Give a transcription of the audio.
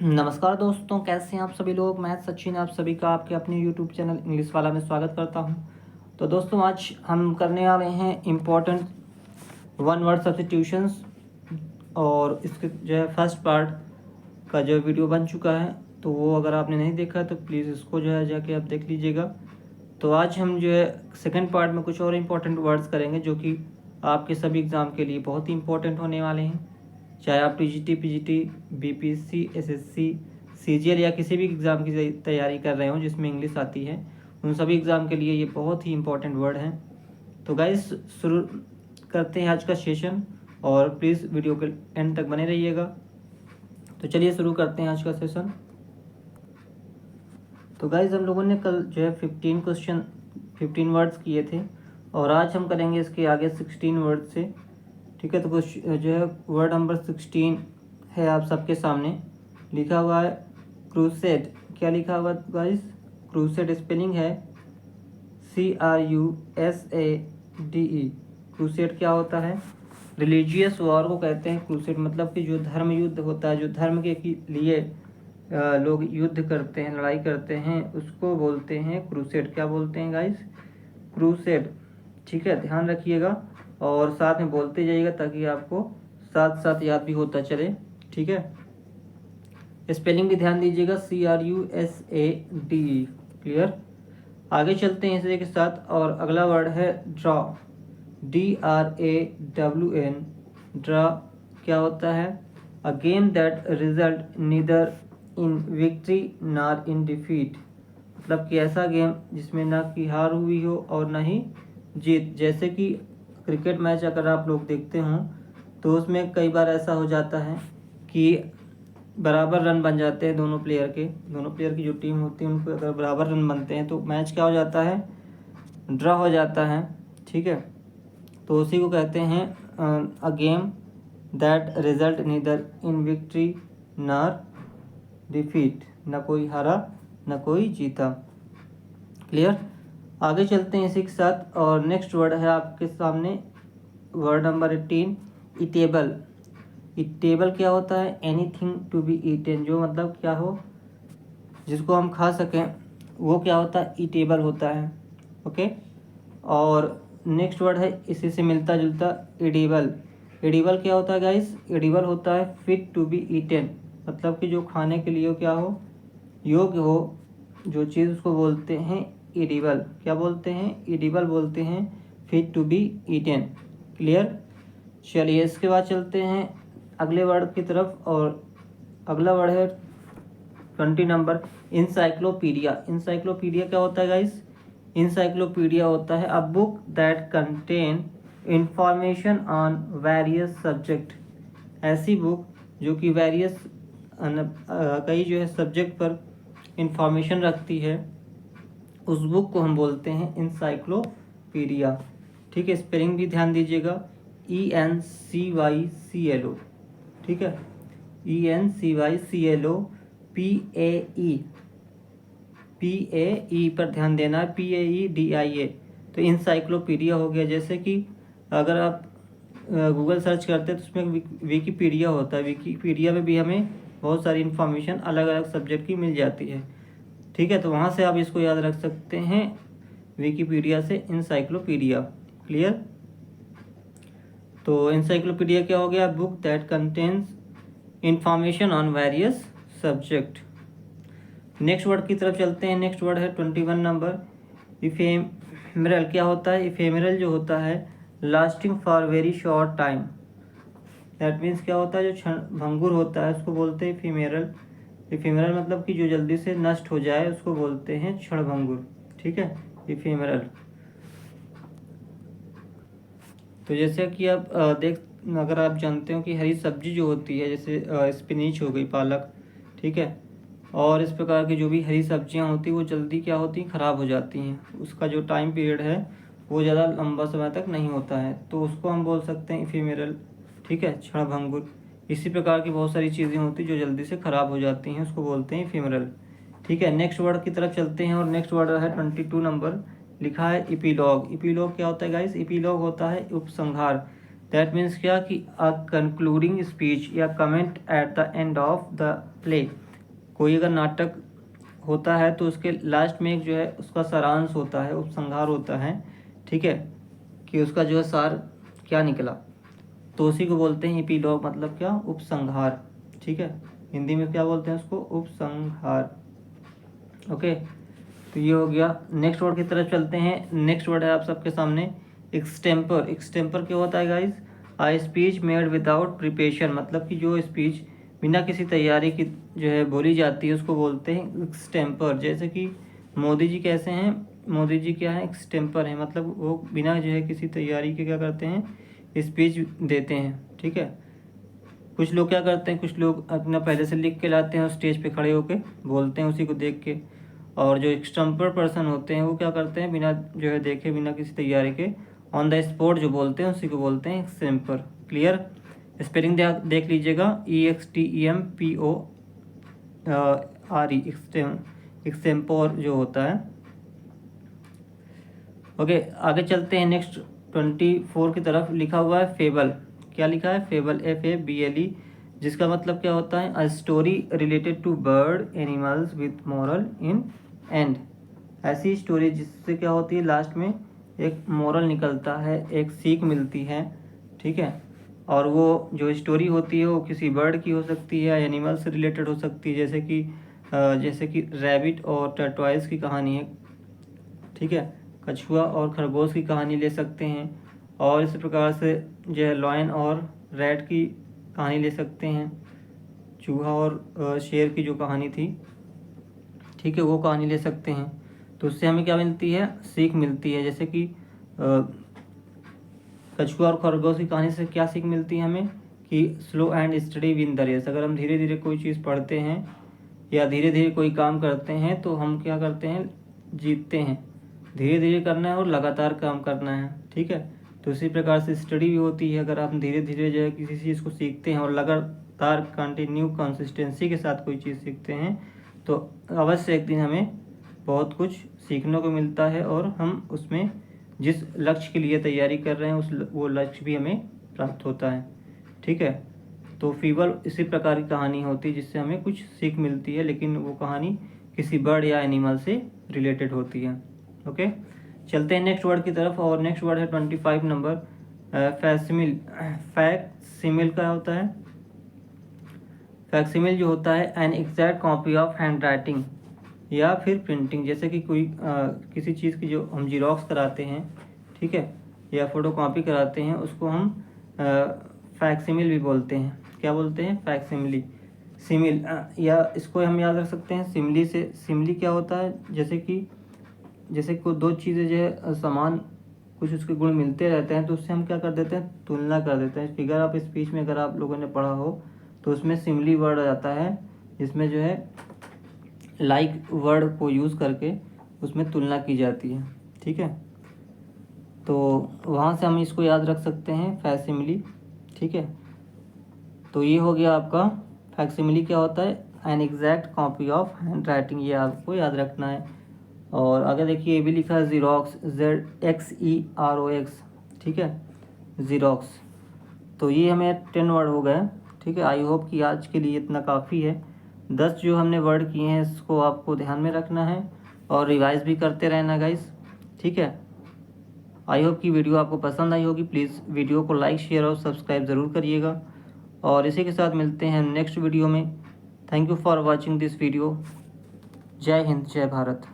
नमस्कार दोस्तों, कैसे हैं आप सभी लोग। मैं सचिन आप सभी का आपके अपने यूट्यूब चैनल इंग्लिश वाला में स्वागत करता हूं। तो दोस्तों, आज हम करने वाले हैं इम्पोर्टेंट वन वर्ड सब्स्टिट्यूशंस, और इसके जो है फर्स्ट पार्ट का जो वीडियो बन चुका है, तो वो अगर आपने नहीं देखा तो प्लीज़ इसको जो है जाके आप देख लीजिएगा। तो आज हम जो है सेकेंड पार्ट में कुछ और इम्पोर्टेंट वर्ड्स करेंगे जो कि आपके सभी एग्ज़ाम के लिए बहुत ही इम्पोर्टेंट होने वाले हैं। चाहे आप TGT, PGT, BPSC, SSC, CGL या किसी भी एग्ज़ाम की तैयारी कर रहे हो जिसमें इंग्लिश आती है, उन सभी एग्ज़ाम के लिए ये बहुत ही इम्पोर्टेंट वर्ड हैं। तो गाइस, शुरू करते हैं आज का सेशन, और प्लीज़ वीडियो के एंड तक बने रहिएगा। तो चलिए शुरू करते हैं आज का सेशन। तो गाइस, हम लोगों ने कल जो है 15 वर्ड्स किए थे, और आज हम करेंगे इसके आगे 16 वर्ड से। ठीक है, तो कुछ जो है वर्ड नंबर 16 है आप सबके सामने लिखा हुआ है क्रूसेड। क्या लिखा हुआ गाइस? क्रूसेड स्पेलिंग है CRUSADE। क्रूसेड क्या होता है? रिलीजियस वॉर को कहते हैं क्रूसेड, मतलब कि जो धर्म युद्ध होता है, जो धर्म के लिए लोग युद्ध करते हैं, लड़ाई करते हैं, उसको बोलते हैं क्रूसेड। क्या बोलते हैं गाइस? क्रूसेड। ठीक है, ध्यान रखिएगा और साथ में बोलते जाइएगा ताकि आपको साथ साथ याद भी होता चले। ठीक है, स्पेलिंग भी ध्यान दीजिएगा, CRUSADE। क्लियर? आगे चलते हैं इसी के साथ, और अगला वर्ड है ड्रॉ। DRAWN। ड्रॉ क्या होता है? A game that result neither in victory nor in defeat. मतलब कि ऐसा गेम जिसमें ना कि हार हुई हो और ना ही जीत। जैसे कि क्रिकेट मैच अगर आप लोग देखते हों तो उसमें कई बार ऐसा हो जाता है कि बराबर रन बन जाते हैं दोनों प्लेयर की जो टीम होती है उनको अगर बराबर रन बनते हैं तो मैच क्या हो जाता है? ड्रॉ हो जाता है। ठीक है, तो उसी को कहते हैं a game that result neither in victory nor defeat. ना कोई हारा ना कोई जीता। क्लियर? आगे चलते हैं इसी के साथ, और नेक्स्ट वर्ड है आपके सामने वर्ड नंबर 18, ईटेबल। ईटेबल क्या होता है? Anything to be eaten. जो मतलब क्या हो, जिसको हम खा सकें, वो क्या होता है? ईटेबल होता है। ओके, और नेक्स्ट वर्ड है इसी से मिलता जुलता, एडिबल। एडिबल क्या होता है गाइस? एडिबल होता है फिट टू बी ईटेन। मतलब कि जो खाने के लिए क्या हो, योग्य हो, जो चीज़ उसको बोलते हैं एडिबल। क्या बोलते हैं? एडिबल बोलते हैं, fit to be eaten. Clear? चलिए इसके बाद चलते हैं अगले वर्ड की तरफ, और अगला वर्ड है 20 नंबर, इंसाइक्लोपीडिया। इंसाइक्लोपीडिया क्या होता है गाइस? इंसाइक्लोपीडिया होता है a book that contain information on various subject. ऐसी बुक जो कि वेरियस कई जो है सब्जेक्ट पर इंफॉर्मेशन रखती है, उस बुक को हम बोलते हैं इंसाइक्लोपीडिया। ठीक है, स्पेलिंग भी ध्यान दीजिएगा, ENCYCLO। ठीक है, ENCYCLO, PAE पर ध्यान देना है, PAEDIA। तो इंसाइक्लोपीडिया हो गया। जैसे कि अगर आप गूगल सर्च करते हैं तो उसमें विकीपीडिया होता है। विकीपीडिया में भी हमें बहुत सारी इन्फॉर्मेशन अलग अलग सब्जेक्ट की मिल जाती है। ठीक है, तो वहाँ से आप इसको याद रख सकते हैं, विकीपीडिया से इंसाइक्लोपीडिया। क्लियर? तो इंसाइक्लोपीडिया क्या हो गया? Book that contains information on various subject. Next word की तरफ चलते हैं। नेक्स्ट वर्ड है 21 नंबर, इफेमरल। क्या होता है? इफेमरल जो होता है lasting for very short time. That means क्या होता है? जो क्षण भंगुर होता है उसको बोलते हैं इफेमरल। इफेमरल मतलब कि जो जल्दी से नष्ट हो जाए उसको बोलते हैं क्षणभंगुर। ठीक है, इफेमरल। तो जैसे कि आप अगर आप जानते हो कि हरी सब्जी जो होती है, जैसे स्पिनिच हो गई, पालक, ठीक है, और इस प्रकार की जो भी हरी सब्जियां होती हैं वो जल्दी क्या होती हैं? ख़राब हो जाती हैं। उसका जो टाइम पीरियड है वो ज़्यादा लंबा समय तक नहीं होता है, तो उसको हम बोल सकते हैं इफेमरल। ठीक है, क्षणभंगुर। इसी प्रकार की बहुत सारी चीज़ें होती हैं जो जल्दी से ख़राब हो जाती हैं, उसको बोलते हैं इफेमरल। ठीक है, नेक्स्ट वर्ड की तरफ चलते हैं, और नेक्स्ट वर्ड है 22 नंबर, लिखा है इपीलॉग। इपीलॉग क्या होता है गाइस? इपीलॉग होता है उपसंहार। दैट मीन्स क्या कि अ कंक्लूडिंग स्पीच या comment at the end of the play. कोई अगर नाटक होता है तो उसके लास्ट में एक जो है उसका सारांश होता है, उपसंहार होता है, ठीक है, कि उसका जो है सार क्या निकला, तो उसी को बोलते हैं एपिलॉग, मतलब क्या, उपसंहार, ठीक है। हिंदी में क्या बोलते हैं उसको, उपसंहार। ओके, तो ये हो गया। नेक्स्ट वर्ड की तरफ चलते हैं। नेक्स्ट वर्ड है आप सबके सामने एक्सटेम्पर। एक्सटेम्पर क्या होता है गाइज, आ स्पीच मेड विदाउट प्रिपरेशन, मतलब कि जो स्पीच बिना किसी तैयारी की जो है बोली जाती है उसको बोलते हैं एक्सटेम्पर। जैसे कि मोदी जी कैसे हैं, मोदी जी क्या है, एक्सटेम्पर है, मतलब वो बिना जो है किसी तैयारी के क्या करते हैं, स्पीच देते हैं, ठीक है। कुछ लोग क्या करते हैं, कुछ लोग अपना पहले से लिख के लाते हैं और स्टेज पे खड़े होके बोलते हैं उसी को देख के। और जो एक्सटेम्पर पर्सन होते हैं वो क्या करते हैं, बिना जो है देखे, बिना किसी तैयारी के ऑन द स्पॉट जो बोलते हैं उसी को बोलते हैं एक्सटेम्पर। क्लियर। स्पेलिंग देख लीजिएगा, EXTEMPORE, एक्सटेम्पोर जो होता है। ओके, आगे चलते हैं। नेक्स्ट 24 की तरफ लिखा हुआ है फेबल। क्या लिखा है, फेबल, FABLE, जिसका मतलब क्या होता है, a story related to bird animals with moral in end. ऐसी स्टोरी जिससे क्या होती है, लास्ट में एक मॉरल निकलता है, एक सीख मिलती है, ठीक है। और वो जो स्टोरी होती है वो किसी बर्ड की हो सकती है या एनिमल से रिलेटेड हो सकती है, जैसे कि रैबिट और टर्टवाइज की कहानी है, ठीक है। कछुआ और खरगोश की कहानी ले सकते हैं, और इस प्रकार से जो है लॉयन और रैट की कहानी ले सकते हैं, चूहा और शेर की जो कहानी थी, ठीक है, वो कहानी ले सकते हैं। तो उससे हमें क्या मिलती है, सीख मिलती है। जैसे कि कछुआ और खरगोश की कहानी से क्या सीख मिलती है हमें, कि slow and steady win the race. अगर हम धीरे धीरे कोई चीज़ पढ़ते हैं या धीरे धीरे कोई काम करते हैं तो हम क्या करते हैं, जीतते हैं। धीरे धीरे करना है और लगातार काम करना है, ठीक है। तो इसी प्रकार से स्टडी भी होती है। अगर आप धीरे धीरे जो है किसी चीज़ को सीखते हैं और लगातार कंटिन्यू कंसिस्टेंसी के साथ कोई चीज़ सीखते हैं तो अवश्य एक दिन हमें बहुत कुछ सीखने को मिलता है, और हम उसमें जिस लक्ष्य के लिए तैयारी कर रहे हैं वो लक्ष्य भी हमें प्राप्त होता है, ठीक है। तो फीबल इसी प्रकार की कहानी होती है जिससे हमें कुछ सीख मिलती है, लेकिन वो कहानी किसी बर्ड या एनिमल से रिलेटेड होती है। ओके, चलते हैं नेक्स्ट वर्ड की तरफ। और नेक्स्ट वर्ड है 25 नंबर, फैक्सिमिल। फैक्सिमिल क्या होता है, फैक्सिमिल जो होता है an exact copy of hand writing या फिर प्रिंटिंग। जैसे कि कोई किसी चीज़ की जो हम जीरोक्स कराते हैं, ठीक है, या फोटो कॉपी कराते हैं, उसको हम फैक्सिमिल भी बोलते हैं। क्या बोलते हैं, फैक्सिमिली, सिमिल, या इसको हम याद रख सकते हैं सिमली से। सिमली क्या होता है, जैसे कोई दो चीज़ें जो है समान, कुछ उसके गुण मिलते रहते हैं तो उससे हम क्या कर देते हैं, तुलना कर देते हैं। फिगर ऑफ स्पीच में अगर आप लोगों ने पढ़ा हो तो उसमें सिमली वर्ड आ जाता है, जिसमें जो है लाइक वर्ड को यूज़ करके उसमें तुलना की जाती है, ठीक है। तो वहाँ से हम इसको याद रख सकते हैं, फैक्सिमिली, ठीक है। तो ये हो गया आपका फैक्सिमिली क्या होता है, an exact copy of hand writing, ये आपको याद रखना है। और अगर देखिए ये भी लिखा है ज़ीरॉक्स, ZXEROX, ठीक है, ज़ीरॉक्स। तो ये हमें 10 वर्ड हो गए, ठीक है। आई होप कि आज के लिए इतना काफ़ी है। 10 जो हमने वर्ड किए हैं इसको आपको ध्यान में रखना है और रिवाइज भी करते रहना गाइस, ठीक है। आई होप कि वीडियो आपको पसंद आई होगी। प्लीज़ वीडियो को लाइक, शेयर और सब्सक्राइब ज़रूर करिएगा। और इसी के साथ मिलते हैं नेक्स्ट वीडियो में। Thank you for watching this video. जय हिंद, जय भारत।